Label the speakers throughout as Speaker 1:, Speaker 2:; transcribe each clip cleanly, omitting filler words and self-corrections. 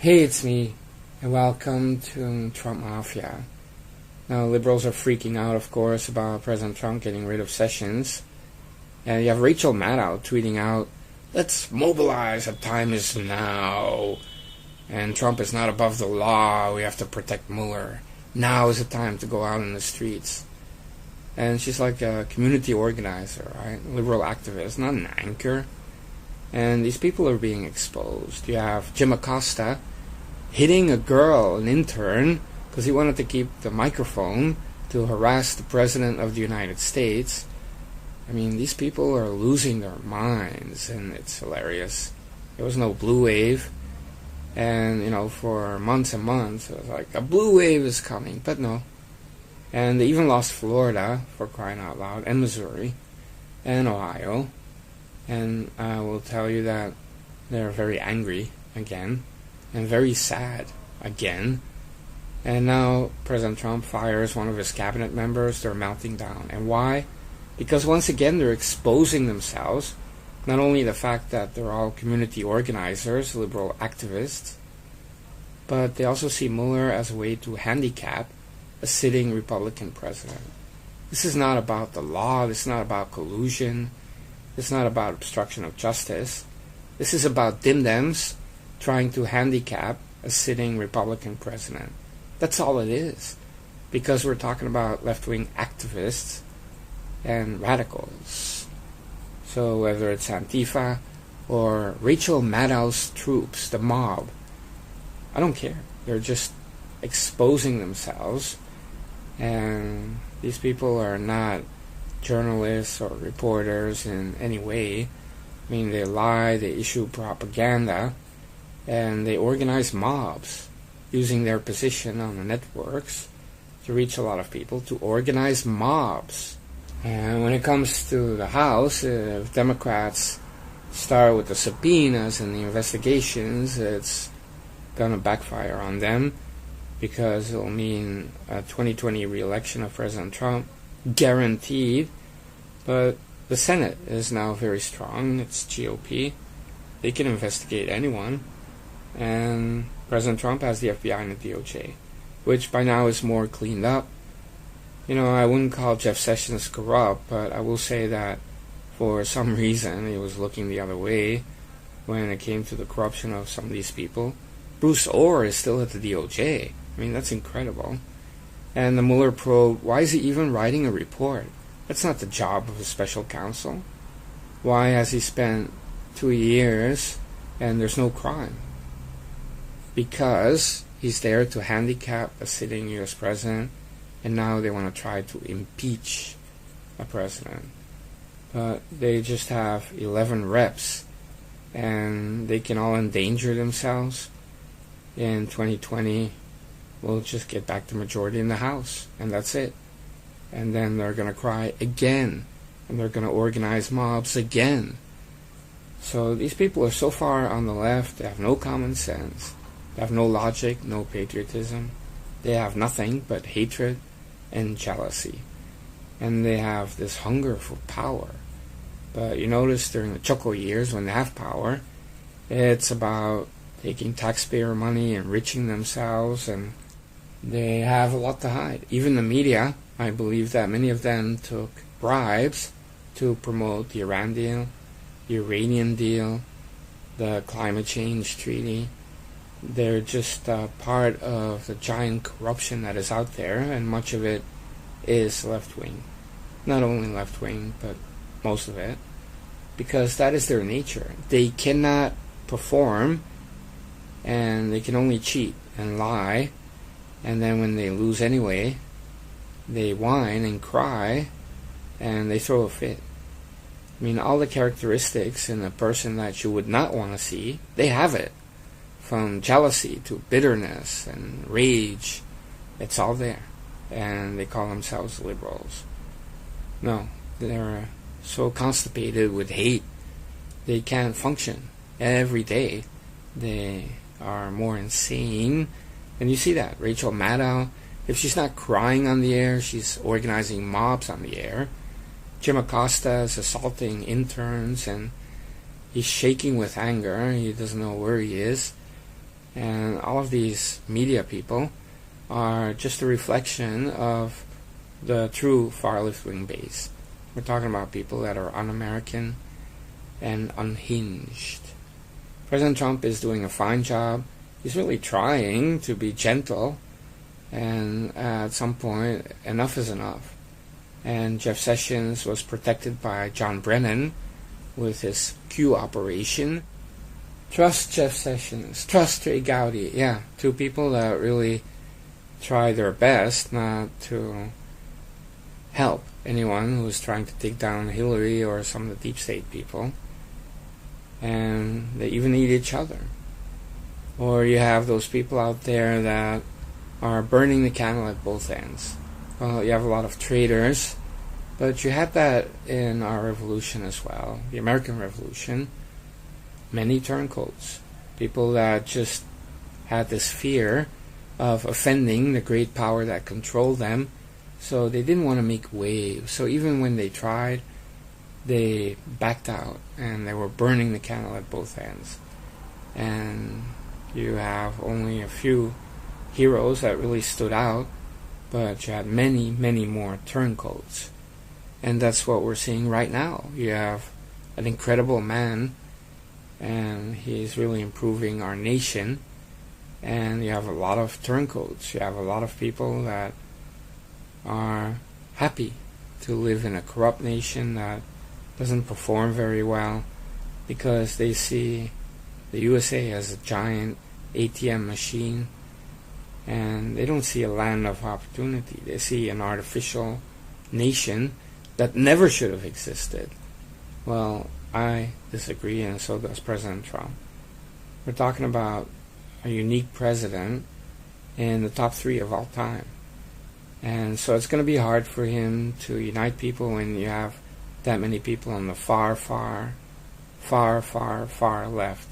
Speaker 1: Hey, it's me, and welcome to Trump Mafia. Now, liberals are freaking out, of course, about President Trump getting rid of Sessions. And you have Rachel Maddow tweeting out, "Let's mobilize, the time is now. And Trump is not above the law, we have to protect Mueller. Now is the time to go out in the streets." And she's like a community organizer, right? Liberal activist, not an anchor. And these people are being exposed. You have Jim Acosta hitting a girl, an intern, because he wanted to keep the microphone to harass the President of the United States. I mean, these people are losing their minds, and it's hilarious. There was no blue wave, and, for months and months, it was like, a blue wave is coming, but no. And they even lost Florida, for crying out loud, and Missouri, and Ohio. And I will tell you that they're very angry again, and very sad again. And now President Trump fires one of his cabinet members. They're melting down. And why? Because once again they're exposing themselves. Not only the fact that they're all community organizers, liberal activists, but they also see Mueller as a way to handicap a sitting Republican president. This is not about the law. This is not about collusion. This is not about obstruction of justice. This is about dim-dems trying to handicap a sitting Republican president. That's all it is. Because we're talking about left-wing activists and radicals. So whether it's Antifa or Rachel Maddow's troops, the mob, I don't care. They're just exposing themselves. And these people are not journalists or reporters in any way. I mean, they lie, they issue propaganda, and they organize mobs using their position on the networks to reach a lot of people, to organize mobs. And when it comes to the House, if Democrats start with the subpoenas and the investigations, it's going to backfire on them, because it'll mean a 2020 re-election of President Trump, guaranteed. But the Senate is now very strong. It's GOP. They can investigate anyone. And President Trump has the FBI and the DOJ, which by now is more cleaned up. I wouldn't call Jeff Sessions corrupt, but I will say that for some reason he was looking the other way when it came to the corruption of some of these people. Bruce Orr is still at the DOJ. I mean, that's incredible. And the Mueller probe, why is he even writing a report? That's not the job of a special counsel. Why has he spent 2 years and there's no crime? Because he's there to handicap a sitting U.S. president, and now they want to try to impeach a president. But they just have 11 reps, and they can all endanger themselves. In 2020, we'll just get back to majority in the House, and that's it. And then they're going to cry again, and they're going to organize mobs again. So these people are so far on the left, they have no common sense. They have no logic, no patriotism. They have nothing but hatred and jealousy. And they have this hunger for power. But you notice during the Choco years, when they have power, it's about taking taxpayer money, enriching themselves, and they have a lot to hide. Even the media, I believe that many of them took bribes to promote the Iran deal, the Iranian deal, the climate change treaty. They're just part of the giant corruption that is out there, and much of it is left-wing. Not only left-wing, but most of it. Because that is their nature. They cannot perform, and they can only cheat and lie, and then when they lose anyway, they whine and cry, and they throw a fit. I mean, all the characteristics in a person that you would not want to see, they have it. From jealousy to bitterness and rage, it's all there. And they call themselves liberals. No, they're so constipated with hate, they can't function. Every day, they are more insane. And you see that. Rachel Maddow, if she's not crying on the air, she's organizing mobs on the air. Jim Acosta is assaulting interns, and he's shaking with anger. He doesn't know where he is. And all of these media people are just a reflection of the true far left-wing base. We're talking about people that are un-American and unhinged. President Trump is doing a fine job. He's really trying to be gentle, and at some point, enough is enough. And Jeff Sessions was protected by John Brennan with his Q operation. Trust Jeff Sessions, trust Trey Gowdy. Yeah, two people that really try their best not to help anyone who's trying to take down Hillary or some of the deep state people. And they even eat each other. Or you have those people out there that are burning the candle at both ends. Well, you have a lot of traitors, but you had that in our revolution as well, the American Revolution. Many turncoats, people that just had this fear of offending the great power that controlled them, so they didn't want to make waves. So even when they tried, they backed out, and they were burning the candle at both ends. And you have only a few heroes that really stood out, but you had many, many more turncoats. And that's what we're seeing right now. You have an incredible man, and he's really improving our nation. And you have a lot of turncoats. You have a lot of people that are happy to live in a corrupt nation that doesn't perform very well, because they see the USA as a giant ATM machine, and they don't see a land of opportunity. They see an artificial nation that never should have existed. Well, I disagree, and so does President Trump. We're talking about a unique president in the top 3 of all time. And so it's going to be hard for him to unite people when you have that many people on the far, far, far, far, far left.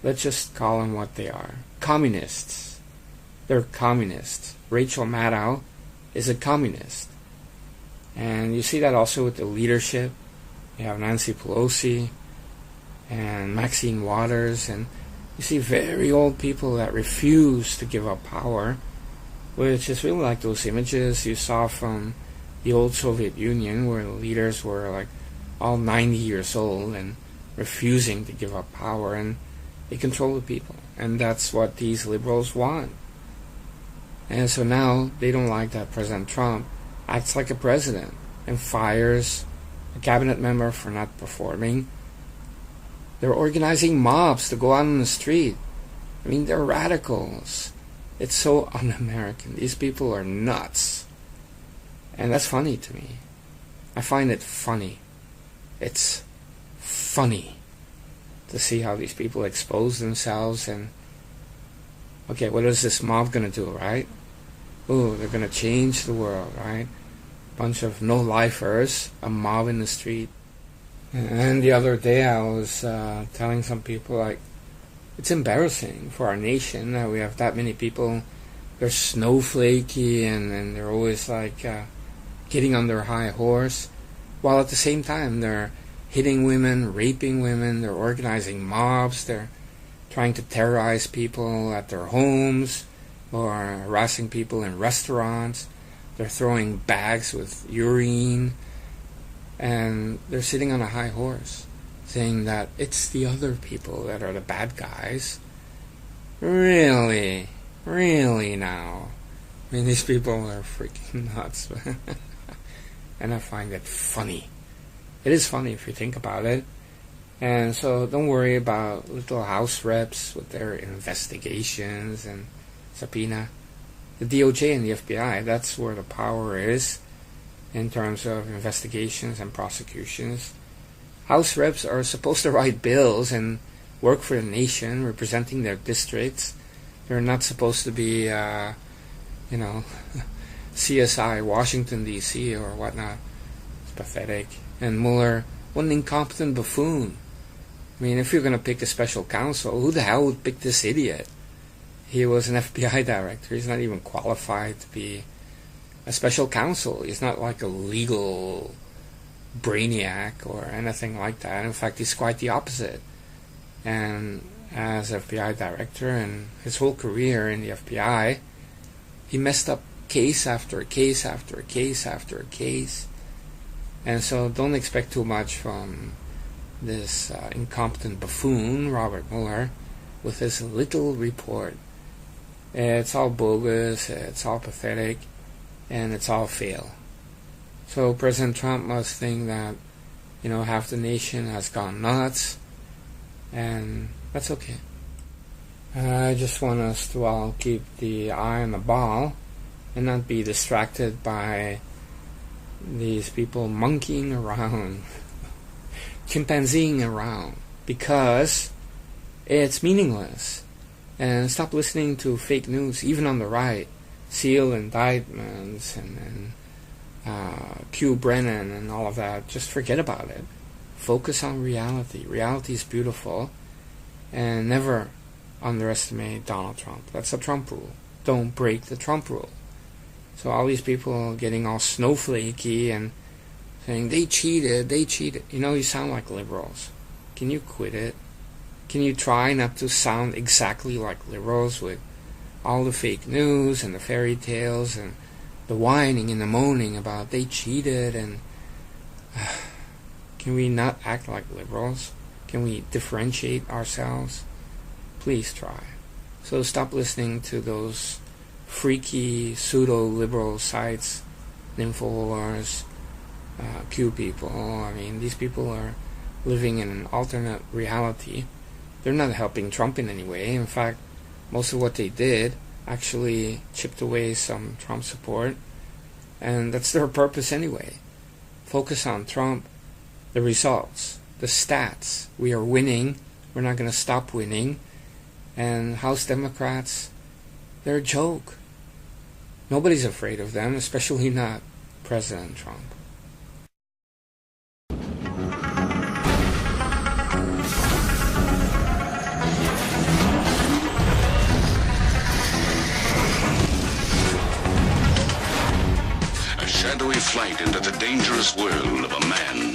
Speaker 1: Let's just call them what they are. Communists. They're communists. Rachel Maddow is a communist. And you see that also with the leadership. You have Nancy Pelosi and Maxine Waters, and you see very old people that refuse to give up power, which is really like those images you saw from the old Soviet Union, where the leaders were like all 90 years old and refusing to give up power, and they control the people. And that's what these liberals want. And so now they don't like that President Trump acts like a president and fires a cabinet member for not performing. They're organizing mobs to go out on the street. I mean, they're radicals. It's so un-American. These people are nuts. And that's funny to me. I find it funny. It's funny to see how these people expose themselves. And okay, what is this mob going to do, right? Oh, they're going to change the world, right? Bunch of no-lifers, a mob in the street. And the other day I was telling some people, like, it's embarrassing for our nation that we have that many people. They're snowflakey, and they're always like getting on their high horse, while at the same time they're hitting women, raping women, they're organizing mobs, they're trying to terrorize people at their homes, or harassing people in restaurants. They're throwing bags with urine, and they're sitting on a high horse, saying that it's the other people that are the bad guys. Really? Really now? I mean, these people are freaking nuts. And I find it funny. It is funny if you think about it. And so don't worry about little house reps with their investigations and subpoena. The DOJ and the FBI, that's where the power is in terms of investigations and prosecutions. House reps are supposed to write bills and work for the nation, representing their districts. They're not supposed to be, CSI, Washington, D.C. or whatnot. It's pathetic. And Mueller, what an incompetent buffoon. I mean, if you're going to pick a special counsel, who the hell would pick this idiot? He was an FBI director. He's not even qualified to be a special counsel. He's not like a legal brainiac or anything like that. In fact, he's quite the opposite. And as FBI director, and his whole career in the FBI, he messed up case after case after case after case. And so don't expect too much from this incompetent buffoon, Robert Mueller, with his little report. It's all bogus, it's all pathetic, and it's all fail. So President Trump must think that, half the nation has gone nuts, and that's okay. I just want us to all keep the eye on the ball and not be distracted by these people monkeying around, chimpanzeeing around, because it's meaningless. And stop listening to fake news, even on the right. Seal indictments and Q Brennan and all of that. Just forget about it. Focus on reality. Reality is beautiful. And never underestimate Donald Trump. That's a Trump rule. Don't break the Trump rule. So all these people getting all snowflakey and saying they cheated. You sound like liberals. Can you quit it? Can you try not to sound exactly like liberals with all the fake news and the fairy tales and the whining and the moaning about they cheated? And can we not act like liberals? Can we differentiate ourselves? Please try. So stop listening to those freaky pseudo-liberal sites, InfoWars, Q people. I mean, these people are living in an alternate reality. They're not helping Trump in any way. In fact, most of what they did actually chipped away some Trump support, and that's their purpose anyway. Focus on Trump, the results, the stats. We are winning. We're not going to stop winning. And House Democrats, they're a joke. Nobody's afraid of them, especially not President Trump.
Speaker 2: Shadowy flight into the dangerous world of a man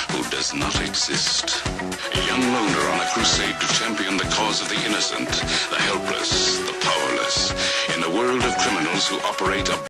Speaker 2: who does not exist. A young loner on a crusade to champion the cause of the innocent, the helpless, the powerless, in a world of criminals who operate a